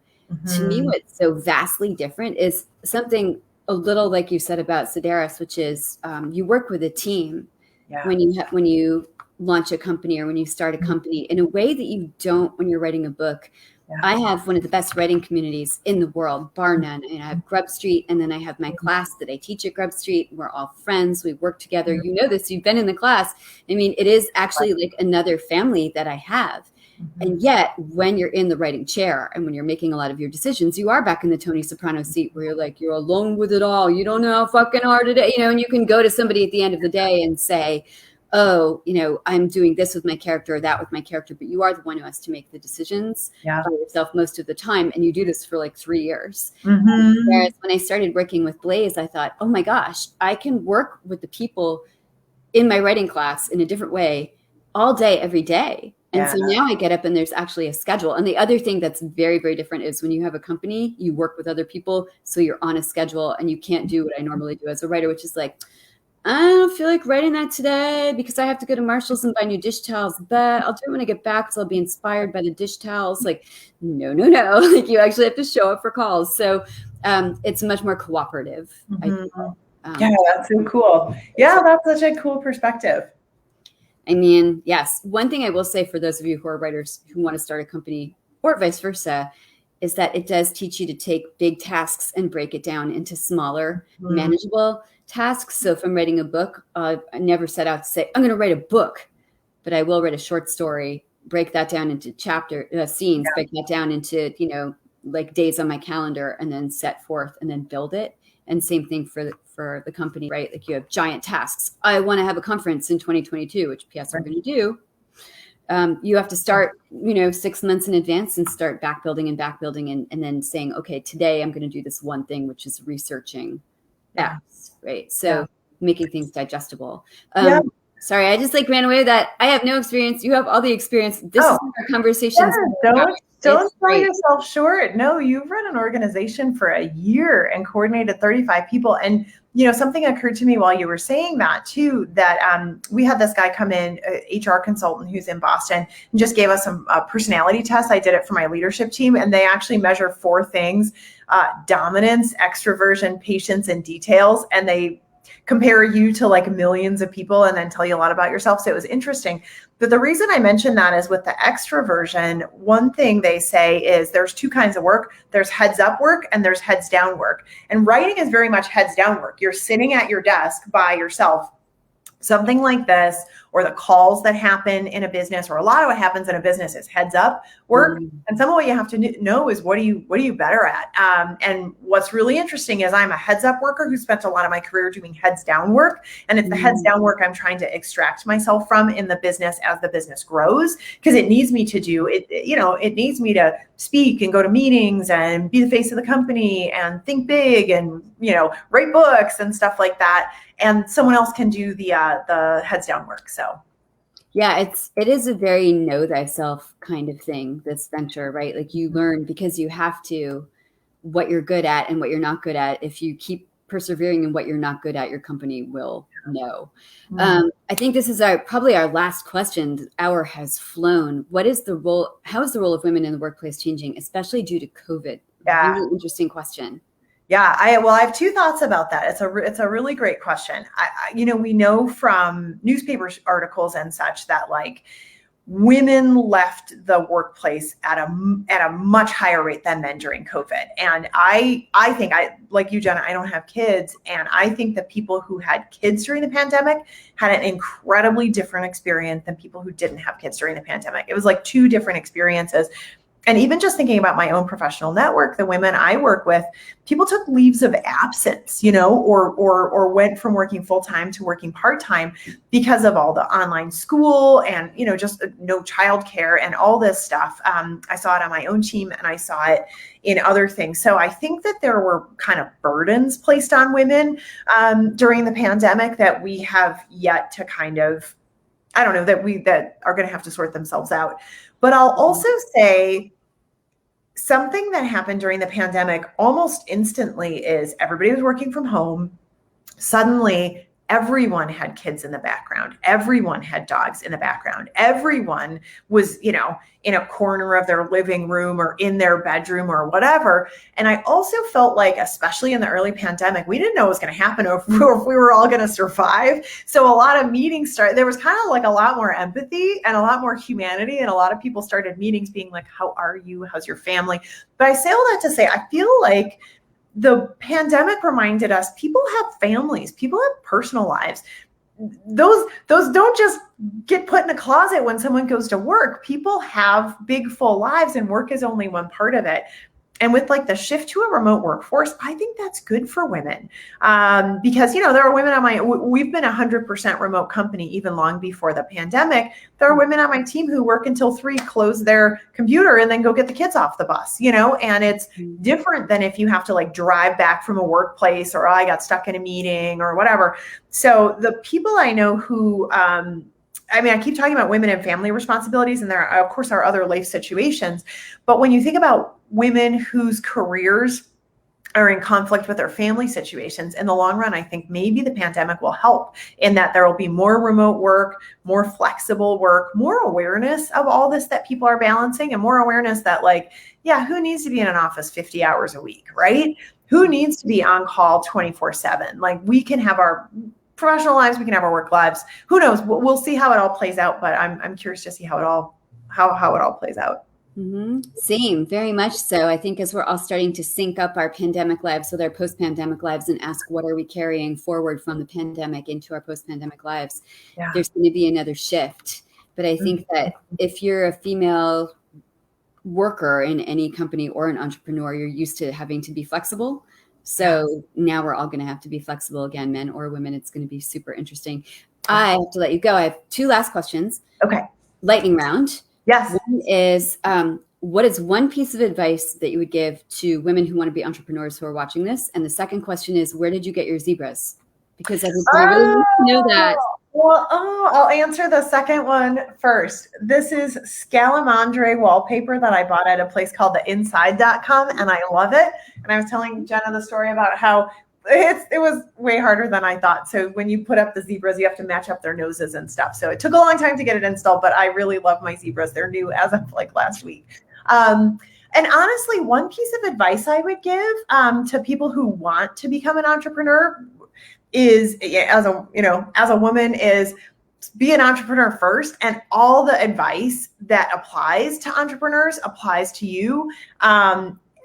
Speaker 1: To me, what's so vastly different is something a little like you said about Sedaris, which is you work with a team when you launch a company or when you start a company in a way that you don't when you're writing a book. I have one of the best writing communities in the world, bar none. And I have Grub Street, and then I have my class that I teach at Grub Street. We're all friends. We work together. You know this. You've been in the class. I mean, it is actually like another family that I have. And yet, when you're in the writing chair and when you're making a lot of your decisions, you are back in the Tony Soprano seat where you're like, you're alone with it all. You don't know how fucking hard it is, and you can go to somebody at the end of the day and say, oh, I'm doing this with my character or that with my character, but you are the one who has to make the decisions
Speaker 2: Yeah.
Speaker 1: by yourself most of the time. And you do this for like 3 years.
Speaker 2: Mm-hmm.
Speaker 1: Whereas when I started working with Blaze, I thought, oh my gosh, I can work with the people in my writing class in a different way all day, every day. And so now I get up and there's actually a schedule. And the other thing that's very, very different is when you have a company, you work with other people. So you're on a schedule and you can't do what I normally do as a writer, which is like, I don't feel like writing that today because I have to go to Marshall's and buy new dish towels, but I'll do it when I get back because I'll be inspired by the dish towels. Like, no. Like you actually have to show up for calls. So it's much more cooperative.
Speaker 2: Yeah, that's so cool. Yeah, that's such a cool perspective.
Speaker 1: I mean, yes. One thing I will say for those of you who are writers who want to start a company or vice versa is that it does teach you to take big tasks and break it down into smaller, manageable tasks. So if I'm writing a book, I never set out to say, I'm going to write a book, but I will write a short story, break that down into scenes, break that down into, like days on my calendar and then set forth and then build it. And same thing for the company, right? Like you have giant tasks. I want to have a conference in 2022, which PS we're going to do. You have to start, 6 months in advance and start backbuilding and then saying, okay, today I'm going to do this one thing, which is researching X, right? So making things digestible. Sorry, I just ran away with that. I have no experience. You have all the experience. This is our conversations.
Speaker 2: Don't sell yourself short. No, you've run an organization for a year and coordinated 35 people. And, something occurred to me while you were saying that too, that we had this guy come in, HR consultant who's in Boston, and just gave us some personality tests. I did it for my leadership team, and they actually measure 4 things: dominance, extroversion, patience, and details. And they compare you to like millions of people and then tell you a lot about yourself. So it was interesting. But the reason I mentioned that is with the extroversion, one thing they say is there's 2 kinds of work. There's heads up work and there's heads down work. And writing is very much heads down work. You're sitting at your desk by yourself. Something like this, or the calls that happen in a business, or a lot of what happens in a business is heads up work. And some of what you have to know is what are you better at? And what's really interesting is I'm a heads up worker who spent a lot of my career doing heads down work. And it's the heads down work I'm trying to extract myself from in the business as the business grows, because it needs me to do it. It needs me to speak and go to meetings and be the face of the company and think big and, write books and stuff like that. And someone else can do the heads down work. So.
Speaker 1: Yeah, it is a very know thyself kind of thing, this venture, right? Like you learn because you have to what you're good at and what you're not good at. If you keep persevering in what you're not good at, your company will know. I think this is probably our last question. The hour has flown. How is the role of women in the workplace changing, especially due to COVID?
Speaker 2: Yeah.
Speaker 1: Really interesting question.
Speaker 2: Yeah, I have 2 thoughts about that. It's a really great question. We know from newspaper articles and such that like women left the workplace at a much higher rate than men during COVID. And I think like you, Jenna, I don't have kids, and I think that people who had kids during the pandemic had an incredibly different experience than people who didn't have kids during the pandemic. It was like 2 different experiences. And even just thinking about my own professional network, the women I work with, people took leaves of absence, or went from working full time to working part time because of all the online school and, just no childcare and all this stuff. I saw it on my own team and I saw it in other things. So I think that there were kind of burdens placed on women during the pandemic that we have yet to kind of, that are going to have to sort themselves out. But I'll also say, something that happened during the pandemic almost instantly is everybody was working from home. Suddenly, everyone had kids in the background. Everyone had dogs in the background. Everyone was, in a corner of their living room or in their bedroom or whatever. And I also felt like, especially in the early pandemic, we didn't know what was going to happen or if we were all going to survive. So a lot of meetings there was kind of like a lot more empathy and a lot more humanity. And a lot of people started meetings being like, how are you? How's your family? But I say all that to say, I feel like the pandemic reminded us people have families, people have personal lives. Those don't just get put in a closet when someone goes to work. People have big, full lives, and work is only one part of it. And with like the shift to a remote workforce, I think that's good for women because, you know, there are women on we've been 100% remote company even long before the pandemic. There are women on my team who work until 3, close their computer and then go get the kids off the bus, you know, and it's different than if you have to like drive back from a workplace or I got stuck in a meeting or whatever. So the people I know who, I mean, I keep talking about women and family responsibilities, and there, of course, are other life situations. But when you think about women whose careers are in conflict with their family situations, in the long run, I think maybe the pandemic will help in that there will be more remote work, more flexible work, more awareness of all this that people are balancing, and more awareness that, like, yeah, who needs to be in an office 50 hours a week, right? Who needs to be on call 24/7? Like, we can have our professional lives, we can have our work lives. Who knows? We'll see how it all plays out, but I'm curious to see how it all plays out.
Speaker 1: Mm-hmm. Same, very much so. I think as we're all starting to sync up our pandemic lives with our post-pandemic lives and ask what are we carrying forward from the pandemic into our post-pandemic lives, there's going to be another shift. But I think that if you're a female worker in any company or an entrepreneur, you're used to having to be flexible. So now we're all going to have to be flexible again, men or women. It's going to be super interesting. I have to let you go. I have 2 last questions.
Speaker 2: Okay.
Speaker 1: Lightning round.
Speaker 2: Yes.
Speaker 1: One is, what is one piece of advice that you would give to women who want to be entrepreneurs who are watching this? And the second question is, where did you get your zebras? Because I really want to know that.
Speaker 2: Well, I'll answer the second one first. This is Scalamandre wallpaper that I bought at a place called theinside.com, and I love it. And I was telling Jenna the story about how it was way harder than I thought. So when you put up the zebras, you have to match up their noses and stuff. So it took a long time to get it installed, but I really love my zebras. They're new as of like last week. And honestly, one piece of advice I would give to people who want to become an entrepreneur is, as a woman, is be an entrepreneur first, and all the advice that applies to entrepreneurs applies to you.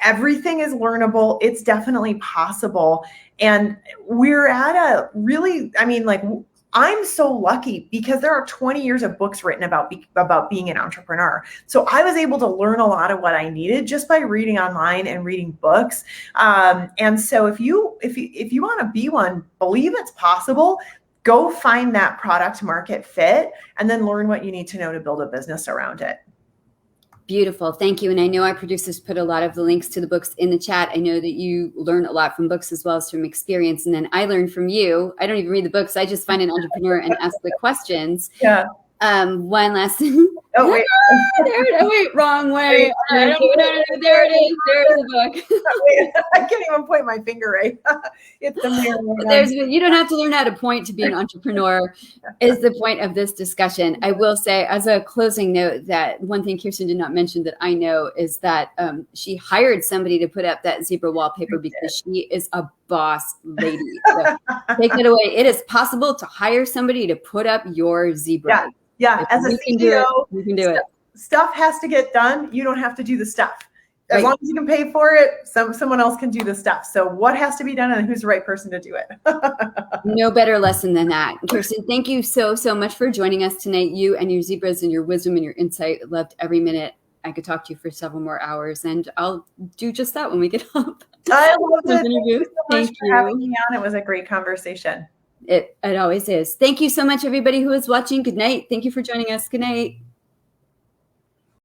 Speaker 2: Everything is learnable. It's definitely possible. And we're at a really, I mean, like, I'm so lucky because there are 20 years of books written about being an entrepreneur. So I was able to learn a lot of what I needed just by reading online and reading books. And so if you want to be one, believe it's possible, go find that product market fit and then learn what you need to know to build a business around it.
Speaker 1: Beautiful. Thank you. And I know our producers put a lot of the links to the books in the chat. I know that you learn a lot from books as well as from experience. And then I learned from you. I don't even read the books. I just find an entrepreneur and ask the questions.
Speaker 2: Yeah.
Speaker 1: One lesson.
Speaker 2: Oh, wait.
Speaker 1: Wait, wrong way. I don't even know. There it is. There's the book.
Speaker 2: I can't even point my finger right. It's the mirror.
Speaker 1: You don't have to learn how to point to be an entrepreneur is the point of this discussion. I will say as a closing note that one thing Kirsten did not mention that I know is that she hired somebody to put up that zebra wallpaper because she is a boss lady. So take it away. It is possible to hire somebody to put up your zebra.
Speaker 2: Yeah, as a CEO,
Speaker 1: you can do it.
Speaker 2: Stuff has to get done. You don't have to do the stuff. As long as you can pay for it, someone else can do the stuff. So what has to be done and who's the right person to do it?
Speaker 1: No better lesson than that. Kirsten, thank you so much for joining us tonight. You and your zebras and your wisdom and your insight. Loved every minute. I could talk to you for several more hours, and I'll do just that when we get up.
Speaker 2: I loved it. Thank you so much
Speaker 1: for
Speaker 2: having me on. It was a great conversation.
Speaker 1: It always is. Thank you so much, everybody who is watching. Good night. Thank you for joining us. Good night.